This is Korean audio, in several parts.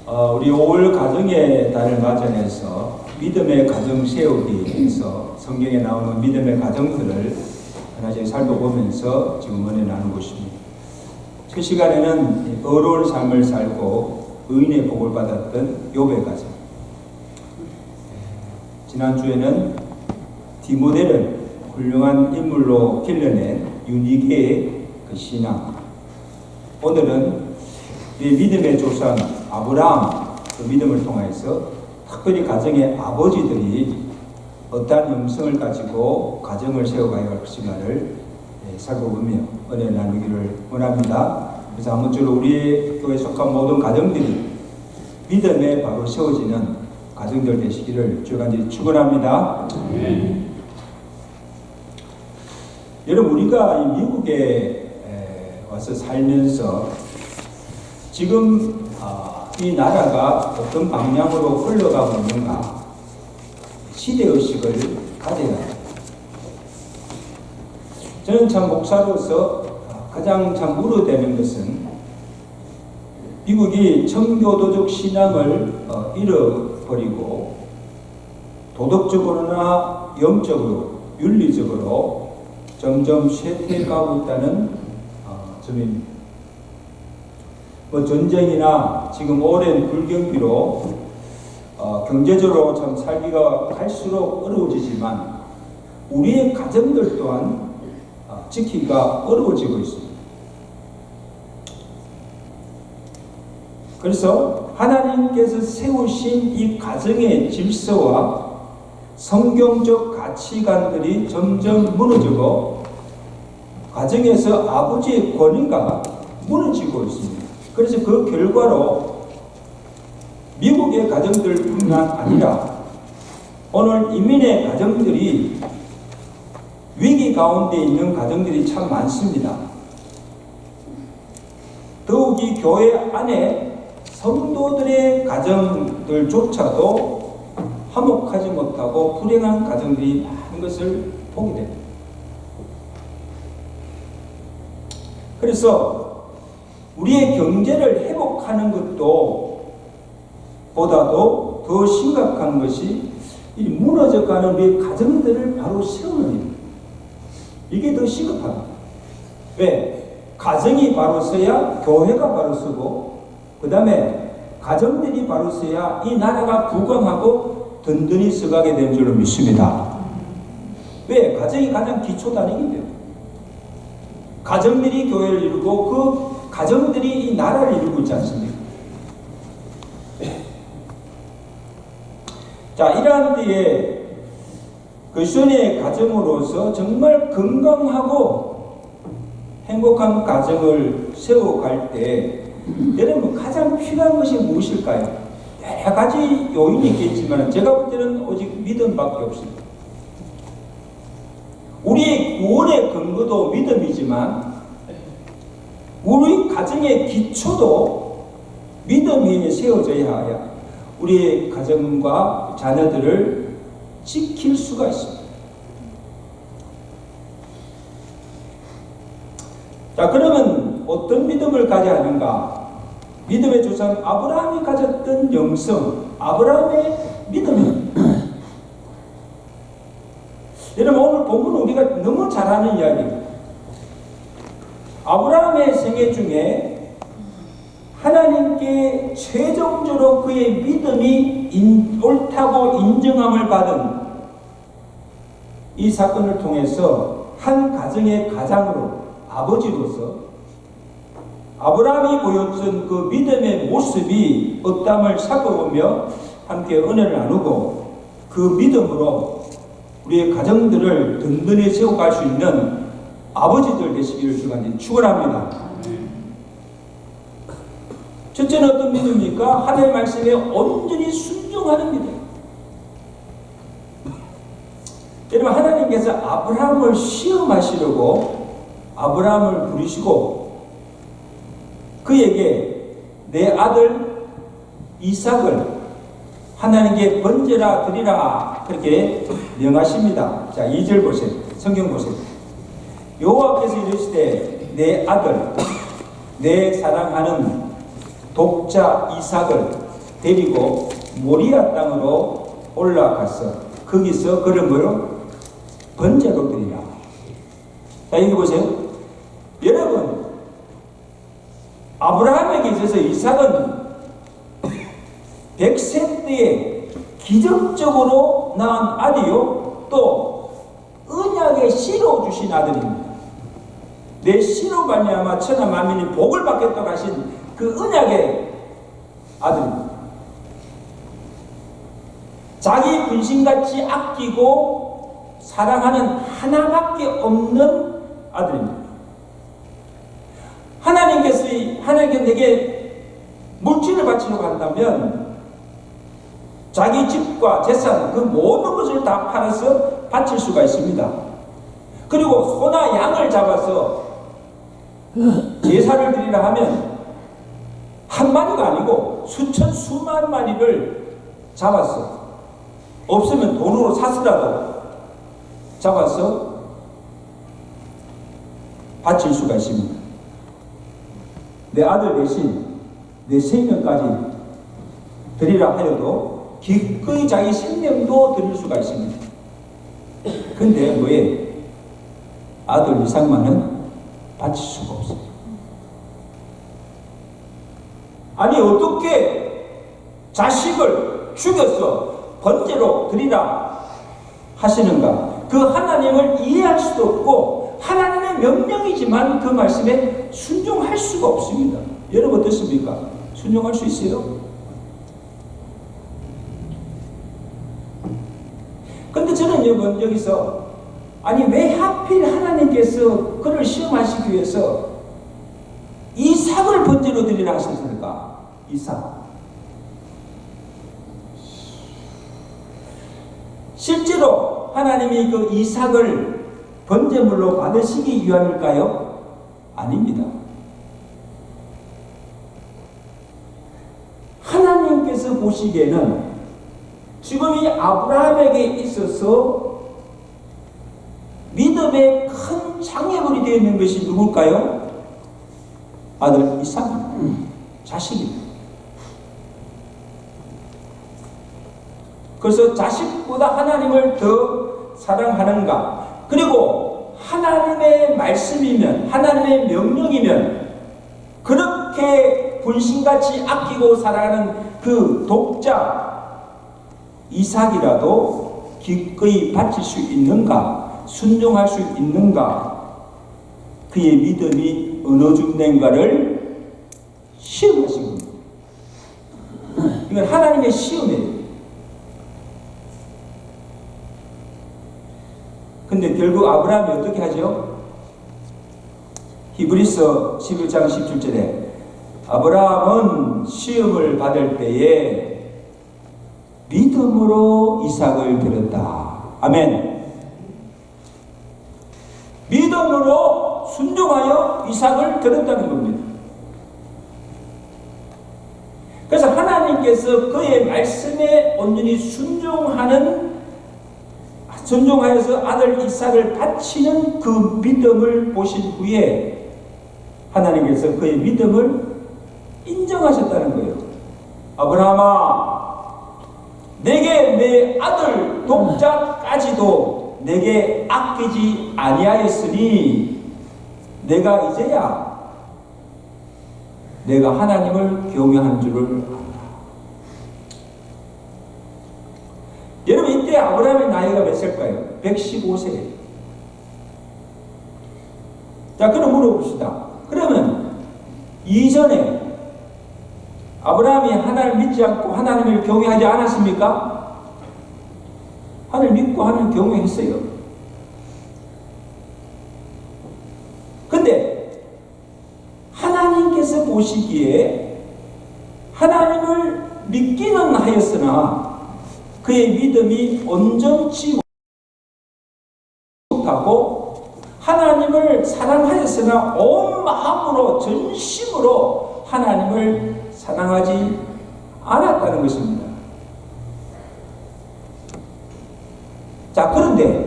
우리 5월 가정의 달을 맞이해서 믿음의 가정 세우기에서 성경에 나오는 믿음의 가정들을 하나씩 살펴보면서 지금 은혜 나누고 있습니다. 첫 시간에는 어려운 삶을 살고 의인의 복을 받았던 욥의 가정, 지난주에는 디모데를 훌륭한 인물로 길러낸 유니게의 그 신앙, 오늘은 우리 믿음의 조상 아브라함 그 믿음을 통해서 특별히 가정의 아버지들이 어떠한 영성을 가지고 가정을 세워가야 할 것인가를 살펴보며 은혜 나누기를 원합니다. 그래서 아무쪼록 우리 교회에 속한 모든 가정들이 믿음에 바로 세워지는 가정들 되시기를 주간절히 축원합니다. 여러분, 우리가 이 미국에 와서 살면서 지금 이 나라가 어떤 방향으로 흘러가고 있는가 시대의식을 가져야 합니다. 저는 참 목사로서 가장 참 우려되는 것은 미국이 청교도적 신앙을 잃어버리고 도덕적으로나 영적으로 윤리적으로 점점 쇠퇴해가고 있다는 점입니다. 전쟁이나 지금 오랜 불경기로 경제적으로 참 살기가 갈수록 어려워지지만 우리의 가정들 또한 지키기가 어려워지고 있습니다. 그래서 하나님께서 세우신 이 가정의 질서와 성경적 가치관들이 점점 무너지고 가정에서 아버지의 권위가 무너지고 있습니다. 그래서 그 결과로 미국의 가정들뿐만 아니라 오늘 이민의 가정들이 위기 가운데 있는 가정들이 참 많습니다. 더욱이 교회 안에 성도들의 가정들조차도 화목하지 못하고 불행한 가정들이 많은 것을 보게 됩니다. 그래서 우리의 경제를 회복하는 것도 보다도 더 심각한 것이 이 무너져가는 우리의 가정들을 바로 세우는 일. 이게 더 시급합니다. 왜? 가정이 바로 서야 교회가 바로 서고, 그 다음에 가정들이 바로 서야 이 나라가 부강하고 든든히 서가게 된 줄로 믿습니다. 왜? 가정이 가장 기초다니기 때문에. 가정들이 교회를 이루고 그 가정들이 이 나라를 이루고 있지 않습니까? 자, 이러한 때에 그리스도인의 가정으로서 정말 건강하고 행복한 가정을 세워갈 때 여러분 가장 필요한 것이 무엇일까요? 여러 가지 요인이 있겠지만 제가 볼 때는 오직 믿음밖에 없습니다. 우리의 구원의 근거도 믿음이지만 우리 가정의 기초도 믿음 위에 세워져야 하여 우리의 가정과 자녀들을 지킬 수가 있습니다. 자, 그러면 어떤 믿음을 가져야 하는가? 믿음의 조상 아브라함이 가졌던 영성, 아브라함의 믿음입니다. 여러분, 오늘 본문은 우리가 너무 잘 아는 이야기입니다. 아브라함의 생애 중에 하나님께 최종적으로 그의 믿음이 옳다고 인정함을 받은 이 사건을 통해서 한 가정의 가장으로, 아버지로서 아브라함이 보여준 그 믿음의 모습이 어떠함을 살펴보며 함께 은혜를 나누고 그 믿음으로 우리의 가정들을 든든히 세워갈 수 있는 아버지들 되시기를 주간절히 축원합니다. 첫째는 어떤 믿음입니까? 하나님의 말씀에 온전히 순종하는 믿음. 여러분, 하나님께서 아브라함을 시험하시려고 아브라함을 부르시고 그에게 내 아들 이삭을 하나님께 번제라 드리라 그렇게 명하십니다. 자, 2절 보세요. 성경 보세요. 여호와께서 이르시되 내 아들 내 사랑하는 독자 이삭을 데리고 모리아 땅으로 올라가서 거기서 그를 뭐로? 번제로 드리라. 자, 여기 보세요. 여러분, 아브라함에게 있어서 이삭은 100세 때에 기적적으로 낳은 아들이요, 또 언약의 씨로 주신 아들입니다. 내 씨로 말미암아 천하 만민이 복을 받겠다고 하신 그 언약의 아들입니다. 자기 분신같이 아끼고 사랑하는 하나밖에 없는 아들입니다. 하나님께서 내게 물질을 바치려고 한다면 자기 집과 재산 그 모든 것을 다 팔아서 바칠 수가 있습니다. 그리고 소나 양을 잡아서 제사를 드리라 하면 한 마리가 아니고 수천 수만 마리를 잡았어. 없으면 돈으로 사서라도 잡아서 바칠 수가 있습니다. 내 아들 대신 내 생명까지 드리라 하여도 기꺼이 자기 생명도 드릴 수가 있습니다. 근데 왜 아들 이삭만은 바칠 수가 없어요? 아니, 어떻게 자식을 죽여서 번제로 드리라 하시는가? 그 하나님을 이해할 수도 없고 하나님의 명령이지만 그 말씀에 순종할 수가 없습니다. 여러분 어떻습니까? 순종할 수 있어요? 근데 저는 여기서 아니, 왜 하필 하나님께서 그를 시험하시기 위해서 이삭을 번제로 드리라 하셨습니까? 이삭. 실제로 하나님이 그 이삭을 번제물로 받으시기 위함일까요? 아닙니다. 하나님께서 보시기에는 지금 이 아브라함에게 있어서 믿음의 큰 장애물이 되어 있는 것이 누굴까요? 아들 이삭, 자식입니다. 그래서 자식보다 하나님을 더 사랑하는가? 그리고 하나님의 말씀이면, 하나님의 명령이면 그렇게 분신같이 아끼고 사랑하는 그 독자 이삭이라도 기꺼이 바칠 수 있는가? 순종할 수 있는가? 그의 믿음이 어느 정도인가를 시험하신 겁니다. 이건 하나님의 시험이에요. 근데 결국 아브라함이 어떻게 하죠? 히브리서 11장 17절에 아브라함은 시험을 받을 때에 믿음으로 이삭을 드렸다. 아멘. 믿음으로 순종하여 이삭을 드렸다는 겁니다. 그래서 하나님께서 그의 말씀에 온전히 순종하여서 아들 이삭을 바치는 그 믿음을 보신 후에 하나님께서 그의 믿음을 인정하셨다는 거예요. 아브라함아, 내게 내 아들 독자까지도 내게 아끼지 아니하였으니 내가 이제야 내가 하나님을 경외하는 줄을 안다. 여러분, 이때 아브라함의 나이가 몇 살까요? 115세. 자, 그럼 물어봅시다. 그러면 이전에 아브라함이 하나님을 믿지 않고 하나님을 경외하지 않았습니까? 하나님을 믿고 하나님을 경외했어요. 근데 하나님께서 보시기에 하나님을 믿기는 하였으나 그의 믿음이 온전치 못하고 하나님을 사랑하였으나 온 마음으로 전심으로 하나님을 사랑하지 않았다는 것입니다. 자, 그런데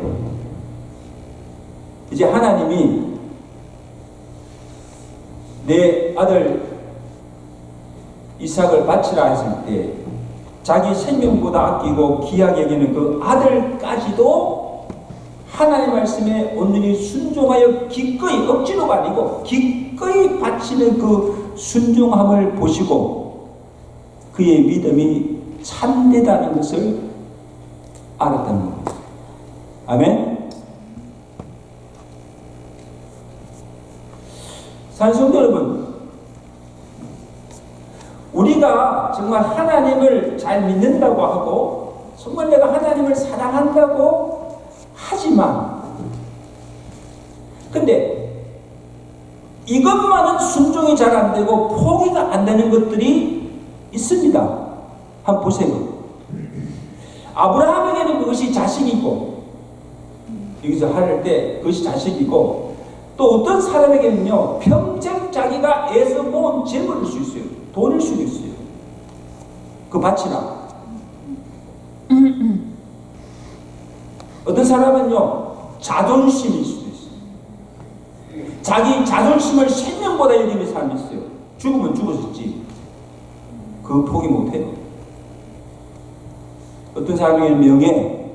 이제 하나님이 내 아들 이삭을 바치라 했을 때 자기 생명보다 아끼고 귀하게 여기는 그 아들까지도 하나님의 말씀에 온전히 순종하여 기꺼이, 억지로가 아니고 기꺼이 바치는 그 순종함을 보시고 그의 믿음이 참되다는 것을 알았다는 겁니다. 아멘. 사랑하는 성도 여러분, 우리가 정말 하나님을 잘 믿는다고 하고 정말 내가 하나님을 사랑한다고 하지만 근데 이것만은 순종이 잘 안 되고 포기가 안 되는 것들이 있습니다. 한번 보세요. 아브라함에게는 그것이 자식이고 여기서 할 때 그것이 자식이고 또 어떤 사람에게는요 평생 자기가 애써 모은 재물일 수 있어요. 돈일 수도 있어요. 그 바치라. 어떤 사람은요 자존심일 수도 있어요. 자기 자존심을 생명보다 여기는 사람이 있어요. 죽으면 죽었었지. 그거 포기 못해요. 어떤 사람에게는 명예,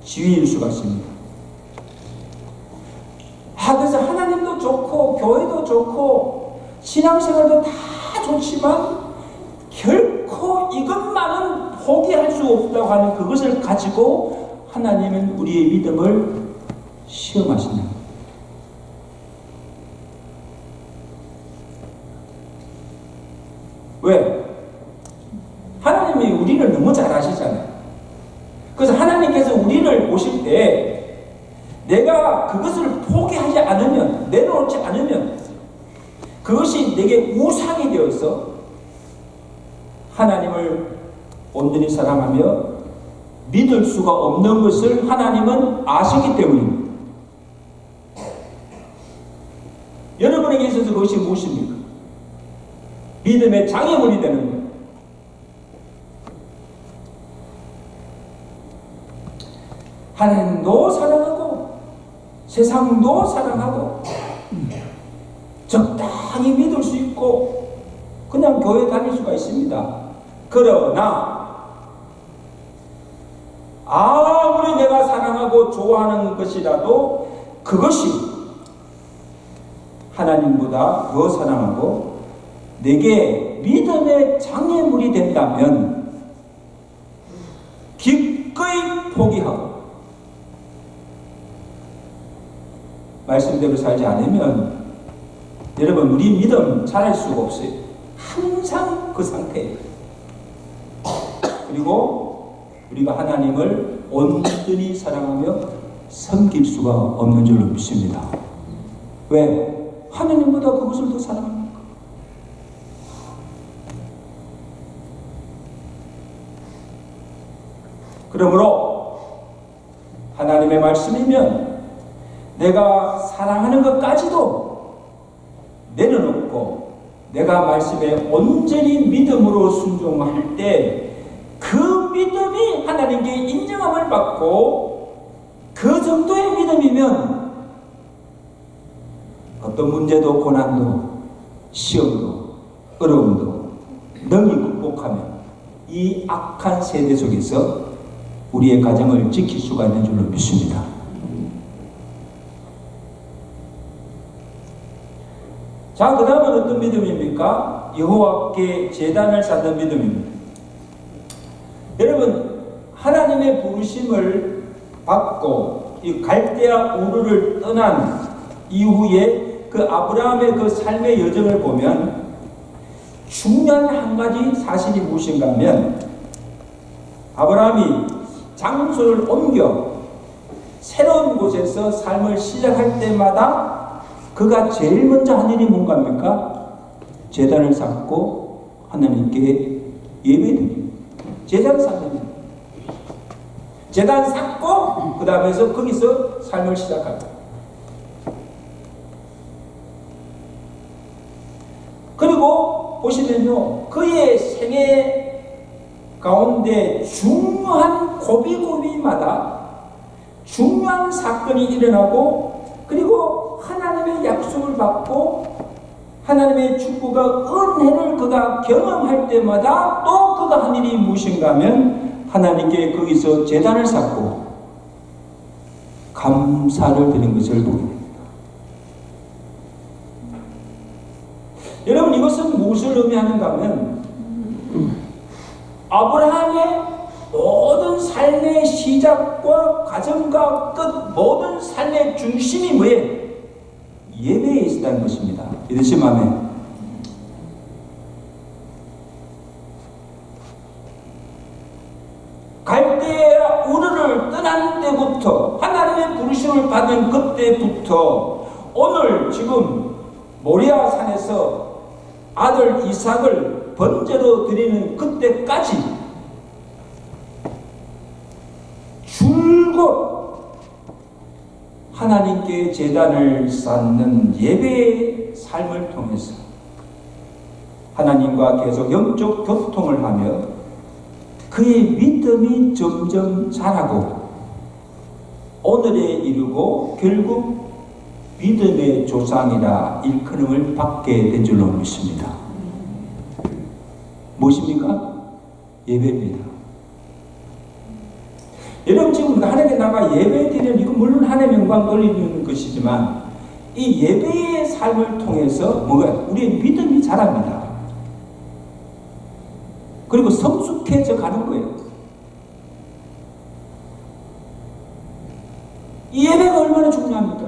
지위일 수가 있습니다. 그래서 하나님도 좋고 교회도 좋고 신앙생활도 다 좋지만 결코 이것만은 포기할 수 없다고 하는 그것을 가지고 하나님은 우리의 믿음을 시험하신다. 왜? 하나님이 우리를 너무 잘 아시잖아요. 그래서 하나님께서 우리를 보실 때 내가 그것을 포기하지 않으면, 내려놓지 않으면 그것이 내게 우상이 되어서 하나님을 온전히 사랑하며 믿을 수가 없는 것을 하나님은 아시기 때문입니다. 여러분에게 있어서 그것이 무엇입니까? 믿음의 장애물이 되는 거예요. 하나님도 사랑하고 세상도 사랑하고 적당히 믿을 수 있고 그냥 교회 다닐 수가 있습니다. 그러나 아무리 내가 사랑하고 좋아하는 것이라도 그것이 하나님보다 더 사랑하고 내게 믿음의 장애물이 된다면 기꺼이 포기하고 말씀대로 살지 않으면 여러분 우리 믿음 잘할 수가 없어요. 항상 그 상태예요. 그리고 우리가 하나님을 온전히 사랑하며 섬길 수가 없는 줄로 믿습니다. 왜? 하나님보다 그것을 더 사랑합니까? 그러므로 하나님의 말씀이면 내가 사랑하는 것까지도 내려놓고 내가 말씀에 온전히 믿음으로 순종할 때 그 믿음이 하나님께 인정함을 받고 그 정도의 믿음이면 어떤 문제도 고난도 시험도 어려움도 능히 극복하며 이 악한 세대 속에서 우리의 가정을 지킬 수가 있는 줄로 믿습니다. 자, 그 다음은 어떤 믿음입니까? 여호와께 제단을 쌓는 믿음입니다. 여러분, 하나님의 부르심을 받고 이 갈대아 우르를 떠난 이후에 그 아브라함의 그 삶의 여정을 보면 중요한 한 가지 사실이 무엇인가 하면 아브라함이 장소를 옮겨 새로운 곳에서 삶을 시작할 때마다 그가 제일 먼저 한 일이 뭔가입니까? 제단을 쌓고 하나님께 예배드립니다. 제단 쌓는 제단 쌓고 그 다음에서 거기서 삶을 시작합니다. 그리고 보시면요 그의 생애 가운데 중요한 고비고비마다 중요한 사건이 일어나고 그리고 하나님의 약속을 받고 하나님의 축복과 은혜를 그가 경험할 때마다 또 그가 한 일이 무엇인가 하면 하나님께 거기서 제단을 쌓고 감사를 드린 것을 보게 됩니다. 여러분, 이것은 무엇을 의미하는가 하면 아브라함의 모든 삶의 시작과 과정과 끝, 모든 삶의 중심이 뭐예요? 예배에 있었다는 것입니다. 믿으시면 아멘. 갈대아 우르를 떠난 때부터, 하나님의 부르심을 받은 그때부터 오늘 지금 모리아 산에서 아들 이삭을 번제로 드리는 그때까지 줄곧 하나님께 제단을 쌓는 예배의 삶을 통해서 하나님과 계속 영적 교통을 하며 그의 믿음이 점점 자라고 오늘에 이르고 결국 믿음의 조상이라 일컬음을 받게 된 줄로 믿습니다. 무엇입니까? 예배입니다. 여러분, 지금 하나님께 나가 예배 드리는, 이건 물론 하나님의 영광 돌리는 것이지만 이 예배의 삶을 통해서 뭐가 우리의 믿음이 자랍니다. 그리고 성숙해져 가는 거예요. 이 예배가 얼마나 중요합니까?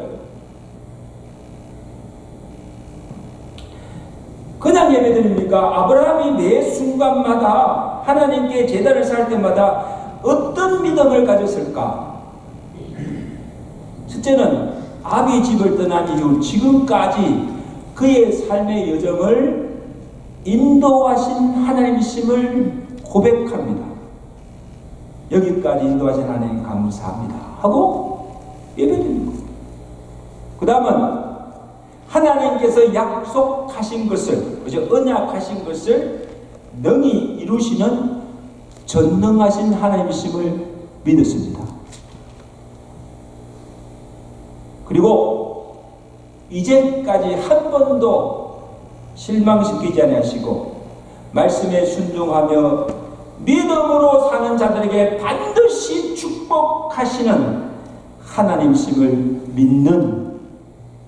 그냥 예배 드립니까? 아브라함이 매 순간마다 하나님께 제단을 쌓을 때마다 어떤 믿음을 가졌을까? 첫째는 아비 집을 떠난 이후 지금까지 그의 삶의 여정을 인도하신 하나님이심을 고백합니다. 여기까지 인도하신 하나님 감사합니다 하고 예배드립니다. 그 다음은 하나님께서 약속하신 것을, 그죠? 언약하신 것을 능히 이루시는 전능하신 하나님이심을 믿었습니다. 그리고 이제까지 한 번도 실망시키지 아니하시고 말씀에 순종하며 믿음으로 사는 자들에게 반드시 축복하시는 하나님이심을 믿는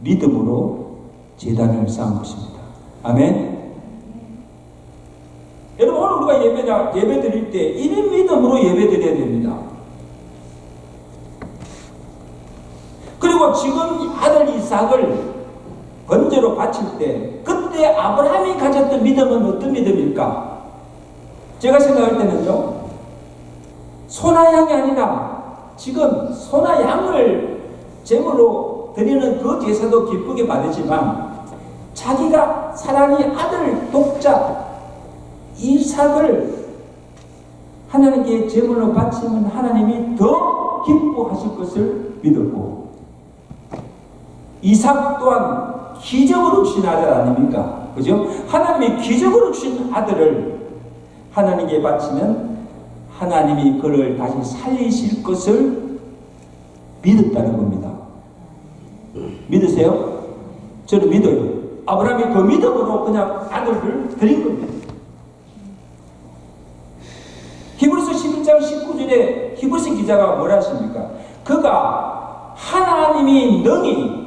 믿음으로 제단을 쌓은 것입니다. 아멘. 여러분, 오늘 우리가 예배 드릴 때 이런 믿음으로 예배 드려야 됩니다. 그리고 지금 아들 이삭을 번제로 바칠 때 그때 아브라함이 가졌던 믿음은 어떤 믿음일까? 제가 생각할 때는요, 소나 양이 아니라 지금 소나 양을 제물로 드리는 그 제사도 기쁘게 받으지만 자기가 사랑의 아들 독자 이삭을 하나님께 제물로 바치면 하나님이 더 기뻐하실 것을 믿었고, 이삭 또한 기적으로 주신 아들 아닙니까? 그죠? 하나님이 기적으로 주신 아들을 하나님께 바치면 하나님이 그를 다시 살리실 것을 믿었다는 겁니다. 믿으세요? 저는 믿어요. 아브라함이 그 믿음으로 그냥 아들을 드린 겁니다. 히브리서 11장 19절에 히브리서 기자가 뭐라 하십니까? 그가 하나님이 능히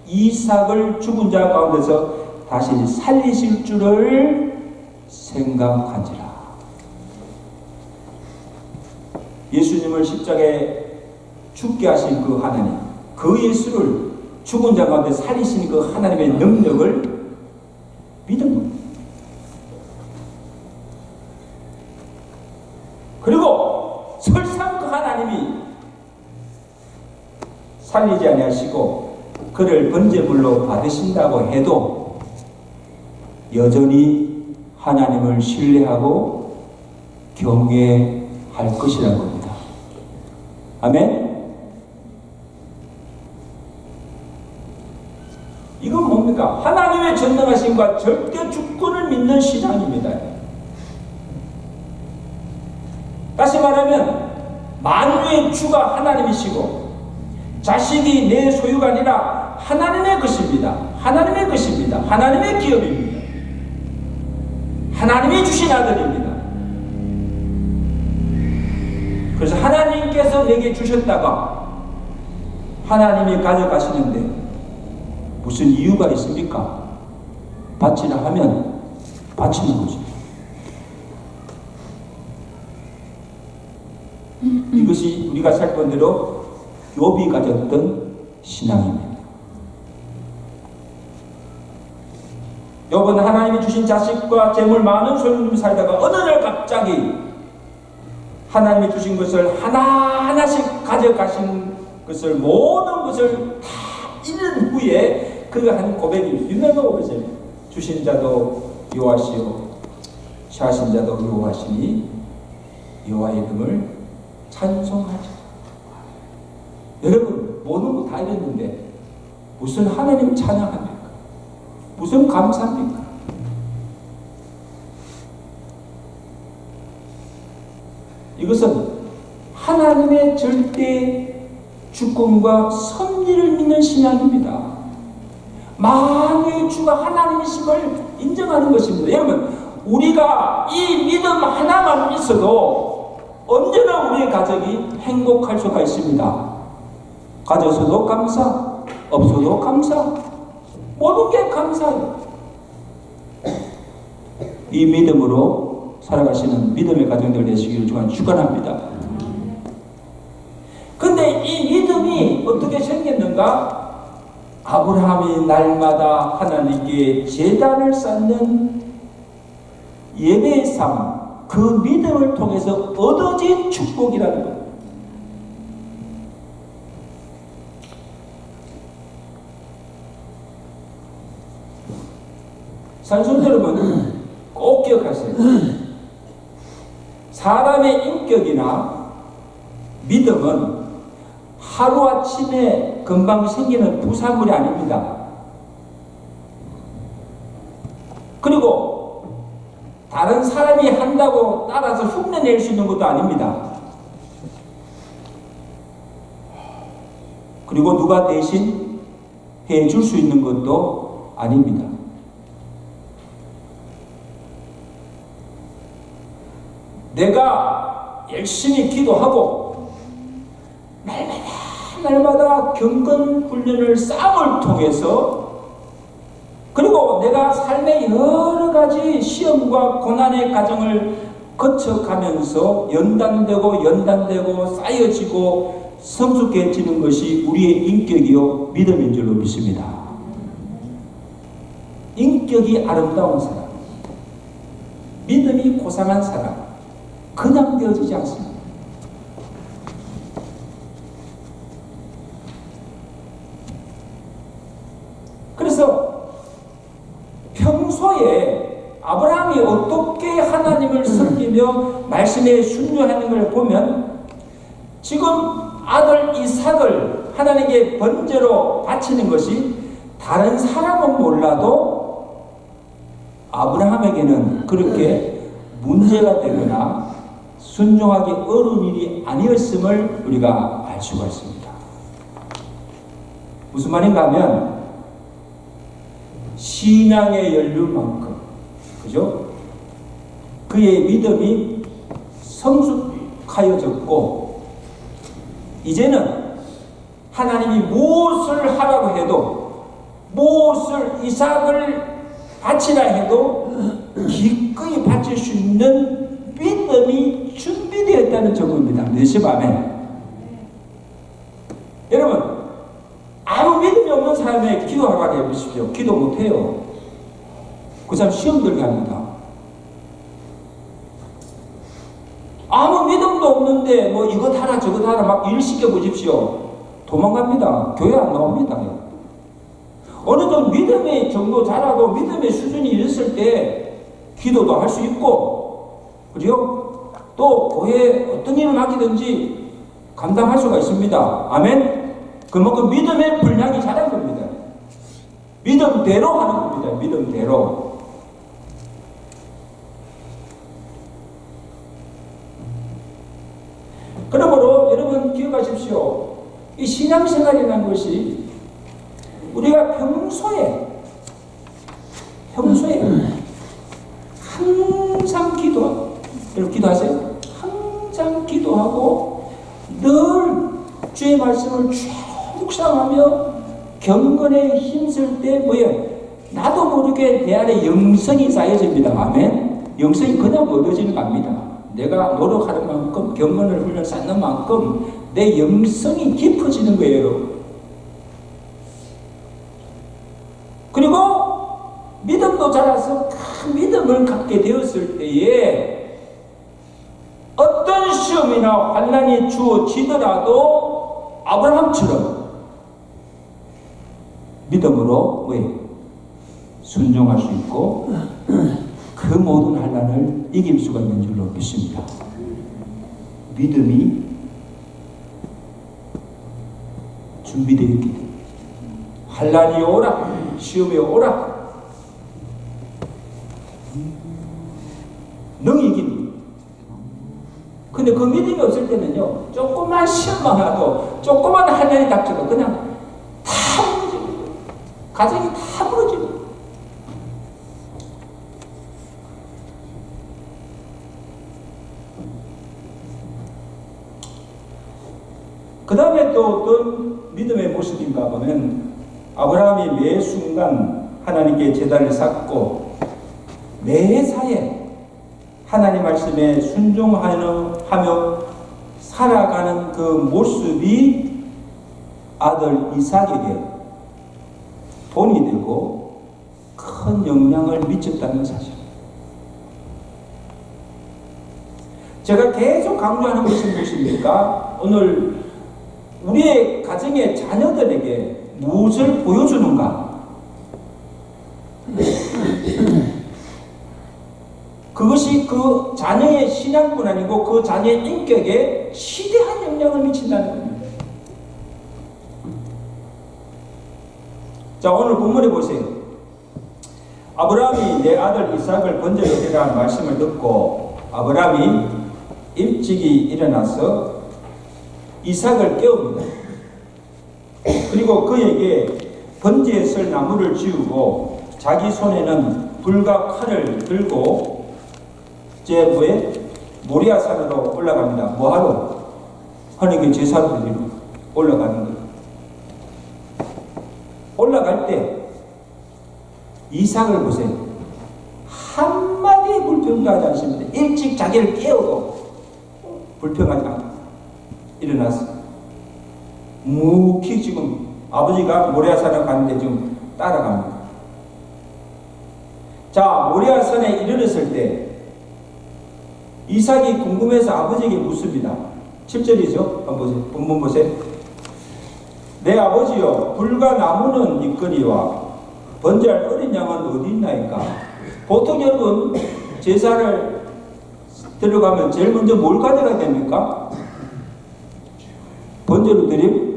이삭을 죽은 자 가운데서 다시 살리실 줄을 생각한지라. 예수님을 십자가에 죽게 하신 그 하나님, 그 예수를 죽은 자 가운데 살리신 그 하나님의 능력을 믿은 겁니다. 그리고 설상 그 하나님이 살리지 아니하시고 그를 번제물로 받으신다고 해도 여전히 하나님을 신뢰하고 경외할 것이라는 겁니다. 아멘? 이건 뭡니까? 하나님의 전능하심과 절대 주권을 믿는 신앙입니다. 다시 말하면 만유의 주가 하나님이시고 자식이 내 소유가 아니라 하나님의 것입니다. 하나님의 것입니다. 하나님의 기업입니다. 하나님이 주신 아들입니다. 그래서 하나님께서 내게 주셨다가 하나님이 가져가시는데 무슨 이유가 있습니까? 바치라 하면 바치는 거죠. 이것이 우리가 살던 대로 욥이 가졌던 신앙입니다. 욥은 하나님이 주신 자식과 재물 많은 소유를 살다가 어느 날 갑자기 하나님이 주신 것을 하나하나씩 가져가신 것을 모든 것을 다 잃은 후에 그가 한 고백이 유명한 고백이에요. 주신 자도 여호와시요 취하신 자도 여호와시니 여호와의 이름을 찬송하죠. 여러분 모든 거 다 잃었는데 무슨 하나님 찬양합니까? 무슨 감사합니까? 이것은 하나님의 절대 주권과 섭리를 믿는 신앙입니다. 만유의 주가 하나님이심을 인정하는 것입니다. 여러분 우리가 이 믿음 하나만 있어도 언제나 우리의 가정이 행복할 수가 있습니다. 가져서도 감사, 없어도 감사, 모든 게 감사해요. 이 믿음으로 살아가시는 믿음의 가정들 되시기를 축원합니다. 근데 이 믿음이 어떻게 생겼는가? 아브라함이 날마다 하나님께 제단을 쌓는 예배의 삶, 그 믿음을 통해서 얻어진 축복이라는 것. 산손 여러분 꼭 기억하세요. 사람의 인격이나 믿음은 하루아침에 금방 생기는 부산물이 아닙니다. 그리고 다른 사람이 한다고 따라서 흉내낼 수 있는 것도 아닙니다. 그리고 누가 대신 해줄 수 있는 것도 아닙니다. 내가 열심히 기도하고 날마다 경건 훈련을 싸움을 통해서 그리고 내가 삶의 여러 가지 시험과 고난의 과정을 거쳐가면서 연단되고 쌓여지고 성숙해지는 것이 우리의 인격이요 믿음인 줄로 믿습니다. 인격이 아름다운 사람, 믿음이 고상한 사람 그냥 되어지지 않습니다. 그래서 평소에 아브라함이 어떻게 하나님을 섬기며 말씀에 순종하는 걸 보면 지금 아들 이삭을 하나님께 번제로 바치는 것이 다른 사람은 몰라도 아브라함에게는 그렇게 문제가 되거나 순종하기 어려운 일이 아니었음을 우리가 알 수가 있습니다. 무슨 말인가 하면 신앙의 연륜만큼 그죠? 그의 믿음이 성숙하여졌고 이제는 하나님이 무엇을 하라고 해도 무엇을 이삭을 바치라 해도 기꺼이 바칠 수 있는 믿음이 준비되었다는 증거입니다. 믿으시죠? 아멘. 여러분 아무 믿음이 없는 사람에게 기도하라고 해보십시오. 기도 못해요. 그 사람 시험 들게 합니다. 아무 믿음도 없는데 뭐 이것 하라 저것 하라 막 일 시켜보십시오. 도망갑니다. 교회 안 나옵니다. 어느 정도 믿음의 정도 잘하고 믿음의 수준이 이랬을 때 기도도 할 수 있고 그죠? 또 교회에 어떤 일을 맡기든지 감당할 수가 있습니다. 아멘? 그만큼 믿음의 분량이 자란 겁니다. 믿음대로 하는 겁니다. 믿음대로. 그러므로 여러분 기억하십시오. 이 신앙생활이라는 것이 우리가 평소에 항상 기도하고, 여러분 기도하세요? 항상 기도하고 늘 주의 말씀을 쭉 묵상하며 경건에 힘쓸 때 뭐예요? 나도 모르게 내 안에 영성이 쌓여집니다. 아멘. 영성이 그냥 얻어지는 겁니다. 내가 노력하는 만큼 경건을 훈련 쌓는 만큼 내 영성이 깊어지는 거예요. 그리고 믿음도 자라서 큰 믿음을 갖게 되었을 때에 어떤 시험이나 환난이 주어지더라도 아브라함처럼 믿음으로 순종할 수 있고 그 모든 환난을 이길 수가 있는 줄로 믿습니다. 믿음이 준비되어 있기 때문에 환난이 오라, 시험이 오라, 능히 이깁니다. 근데 그 믿음이 없을 때는요, 조그만 시험만 와도, 조그만 환난이 닥쳐도 그냥 다 무너집니다. 가정이 다 무너집니다. 그 다음에 또 어떤 믿음의 모습인가 보면 아브라함이 매 순간 하나님께 제단을 쌓고 매사에 하나님 말씀에 순종하며 살아가는 그 모습이 아들 이삭에게 본이 되고 큰 영향을 미쳤다는 사실. 제가 계속 강조하는 것이 무엇입니까? 오늘 우리의 가정의 자녀들에게 무엇을 보여주는가? 그것이 그 자녀의 신앙뿐 아니고 그 자녀의 인격에 시대한 영향을 미친다는 겁니다. 자, 오늘 본문에 보세요. 아브라함이 내 아들 이삭을 번제로 드리라는 말씀을 듣고 아브라함이 일찍이 일어나서 이삭을 깨웁니다. 그리고 그에게 번제에 쓸 나무를 지우고 자기 손에는 불과 칼을 들고 모리아 산으로 올라갑니다. 뭐하러? 하나님께 제사를 드리러 올라가는 거예요. 올라갈 때 이삭을 보세요. 한마디 불평도 하지 않습니다. 일찍 자기를 깨워도 불평하지 않고 일어났어. 묵히 지금 아버지가 모리아산에 가는데 지금 따라갑니다. 자, 모리아산에 이르렀을 때 이삭이 궁금해서 아버지에게 묻습니다. 7절이죠. 한번 보세요. 본문 보세요. 내 아버지여, 불과 나무는 있거니와 번제할 어린 양은 어디 있나이까? 보통 여러분 제사를 들어가면 제일 먼저 뭘 가져가야 됩니까? 번제로 드릴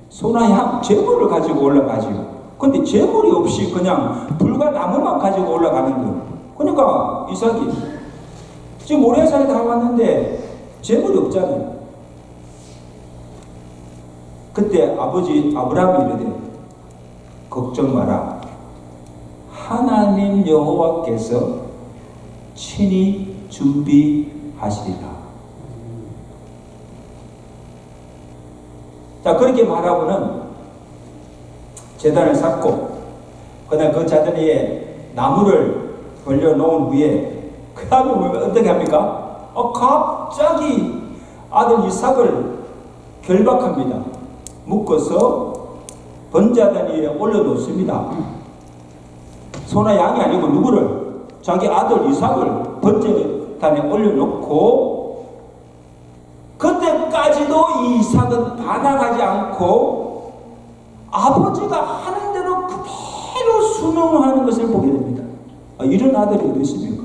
소나 양, 제물을 가지고 올라가지요. 근데 제물이 없이 그냥 불과 나무만 가지고 올라가는 거예요. 그러니까 이삭이 지금 모리아산에 다 왔는데 제물이 없잖아요. 그때 아버지 아브라함이 이르되 걱정 마라. 하나님 여호와께서 친히 준비하시리라. 자, 그렇게 말하고는 제단을 쌓고 그다음 그 자리에 나무를 벌려놓은 후에 그 다음에 어떻게 합니까? 갑자기 아들 이삭을 결박합니다. 묶어서 번제단 위에 올려놓습니다. 소나 양이 아니고 누구를? 자기 아들 이삭을 번제단에 올려놓고 그때까지도 이삭은 반항하지 않고 아버지가 하는 대로 그대로 순응하는 것을 보게 됩니다. 이런 아들이 어디 있습니까?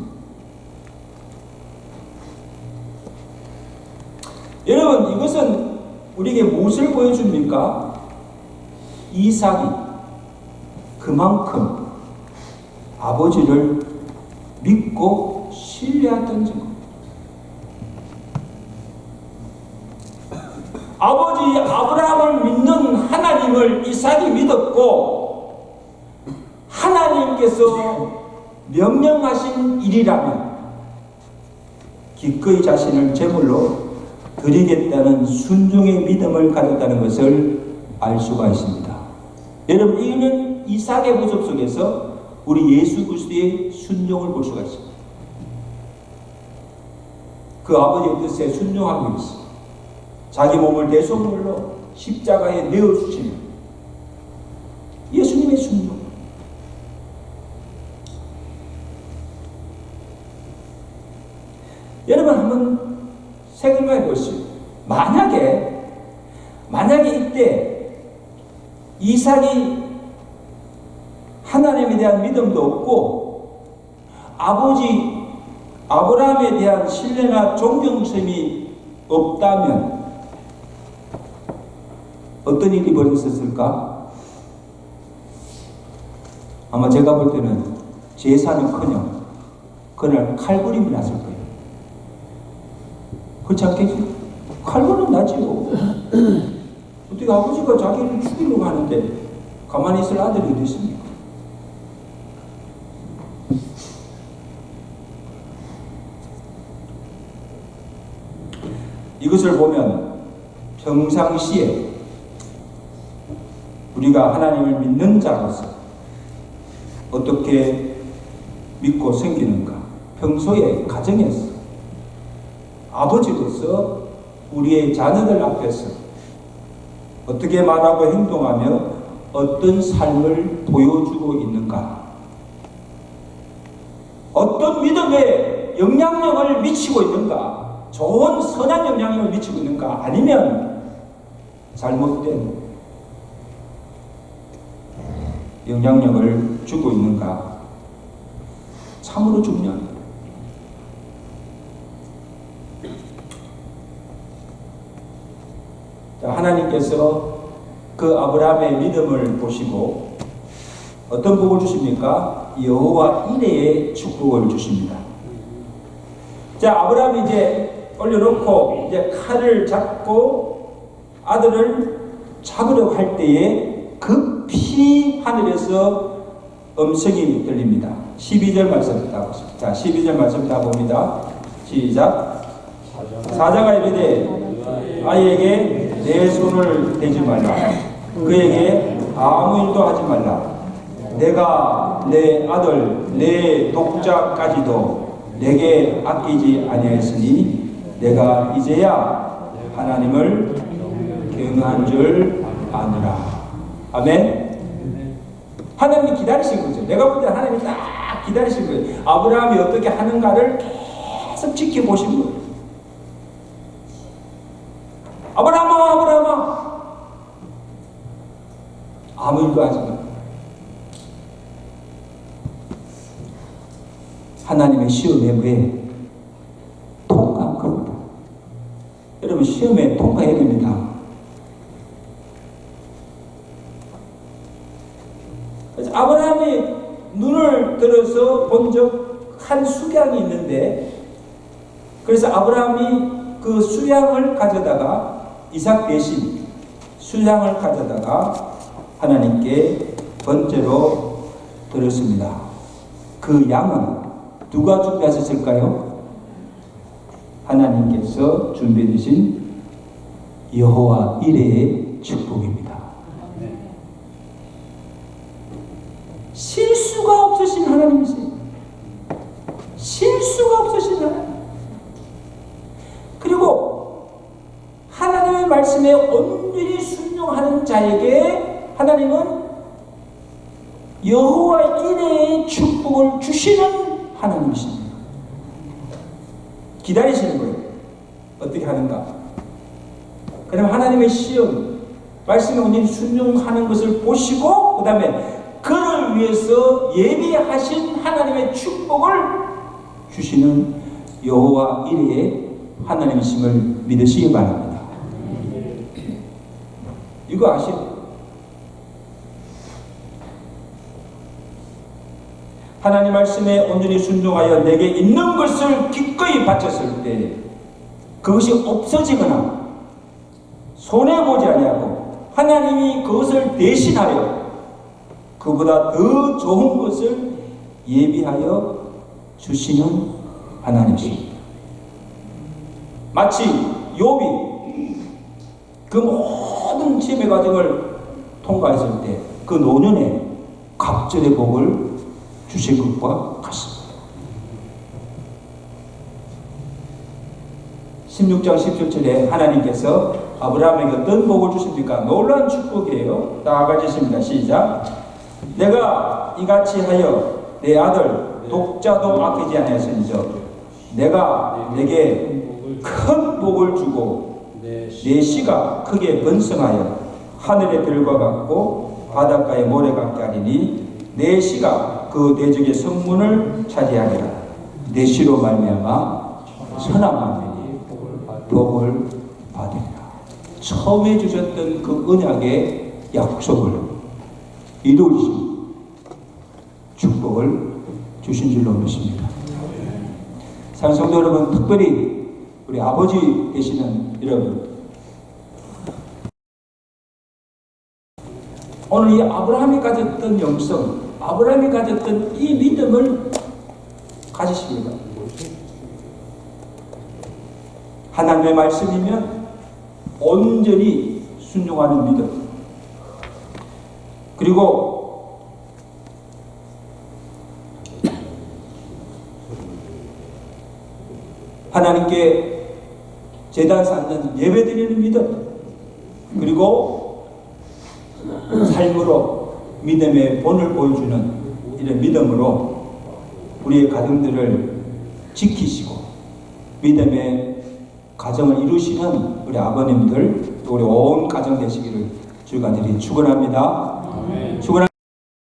여러분, 이것은 우리에게 무엇을 보여줍니까? 이삭이 그만큼 아버지를 믿고 신뢰했던 증거. 아버지 아브라함을 믿는 하나님을 이삭이 믿었고 하나님께서 명령하신 일이라면 기꺼이 자신을 제물로 드리겠다는 순종의 믿음을 가졌다는 것을 알 수가 있습니다. 여러분, 이는 이삭의 모습 속에서 우리 예수 그리스도의 순종을 볼 수가 있습니다. 그 아버지의 뜻에 순종하기 위해서 자기 몸을 대속물로 십자가에 내어주시는 예수님의 순종. 여러분, 한번 생각해 보시오. 만약에 이때 이삭이 하나님에 대한 믿음도 없고 아버지 아브라함에 대한 신뢰나 존경심이 없다면 어떤 일이 벌어졌을까? 아마 제가 볼 때는 제사는커녕 그날 칼부림이 났을 거예요. 그렇지 않겠죠? 칼부림 나지요. 어떻게 아버지가 자기를 죽이려고 하는데 가만히 있을 아들이 어디 있습니까? 이것을 보면 평상시에 우리가 하나님을 믿는 자로서 어떻게 믿고 섬기는가, 평소에 가정에서 아버지로서 우리의 자녀들 앞에서 어떻게 말하고 행동하며 어떤 삶을 보여주고 있는가, 어떤 믿음에 영향력을 미치고 있는가, 좋은 선한 영향력을 미치고 있는가, 아니면 잘못된 영향력을 주고 있는가, 참으로 중요합니다. 하나님께서 그 아브라함의 믿음을 보시고 어떤 복을 주십니까? 여호와 이레의 축복을 주십니다. 자, 아브라함이 이제 올려놓고 이제 칼을 잡고 아들을 잡으려고 할 때에 급히 하늘에서 음성이 들립니다. 12절 말씀 다 보십니다. 자, 12절 말씀 다 봅니다. 시작. 사자가 이르되 아이에게 내 손을 대지 말라. 그에게 아무 일도 하지 말라. 내가 내 아들 내 독자까지도 내게 아끼지 아니하였으니 내가 이제야 하나님을 경외한 줄 아느라. 아멘. 하나님이 기다리신 거죠. 내가 볼 때 하나님이 딱 기다리신 거예요. 아브라함이 어떻게 하는가를 계속 지켜보신 거예요. 아브라함아, 아브라함아, 아무 일도 하지 마. 하나님의 시험에 왜 통과한 겁니다. 여러분, 시험에 통과해야 됩니다. 그래서 아브라함이 눈을 들어서 본 적 한 수양이 있는데, 그래서 아브라함이 그 수양을 가져다가 이삭 대신 수양을 가져다가 하나님께 번제로 드렸습니다. 그 양은 누가 준비하셨을까요? 하나님께서 준비해 주신 여호와 이레의 축복입니다. 실수가 없으신 하나님이세요. 실수가 없으신 하나님. 그리고 하나님의 말씀에 온전히 순종하는 자에게 하나님은 여호와 이레의 축복을 주시는 하나님이십니다. 기다리시는 거예요. 어떻게 하는가? 그럼 하나님의 시험, 말씀에 온전히 순종하는 것을 보시고 그 다음에 그를 위해서 예비하신 하나님의 축복을 주시는 여호와 이레의 하나님이심을 믿으시기 바랍니다. 이거 아시죠? 하나님 말씀에 온전히 순종하여 내게 있는 것을 기꺼이 바쳤을 때 그것이 없어지거나 손해보지 아니하고 하나님이 그것을 대신하여 그보다 더 좋은 것을 예비하여 주시는 하나님이십니다. 마치 욥이 그 모든 지배 과정을 통과했을 때 그 노년에 갑절의 복을 주신 것과 같습니다. 16장 17절에 하나님께서 아브라함에게 어떤 복을 주십니까? 놀라운 축복이에요. 다 같이 있습니다. 시작. 내가 이같이 하여 내 아들 독자도 아끼지 아니하였은즉 내가 내게 큰 복을 주고 내 씨가 크게 번성하여 하늘의 별과 같고 바닷가의 모래 같게 하리니 내 씨가 그 대적의 성문을 차지하리라. 내 씨로 말미암아 선함하니 복을 받으리라. 처음에 주셨던 그 언약의 약속을 이루신 축복을 주신 줄로 믿습니다. 사랑하는 성도 여러분, 특별히 우리 아버지 되시는 여러분, 오늘 이 아브라함이 가졌던 영성, 아브라함이 가졌던 이 믿음을 가지시기 바랍니다. 하나님의 말씀이면 온전히 순종하는 믿음, 그리고 하나님께 제단 쌓는 예배드리는 믿음, 그리고 삶으로 믿음의 본을 보여주는 이런 믿음으로 우리의 가정들을 지키시고 믿음의 가정을 이루시는 우리 아버님들, 또 우리 온 가정 되시기를 주간절히 축원합니다.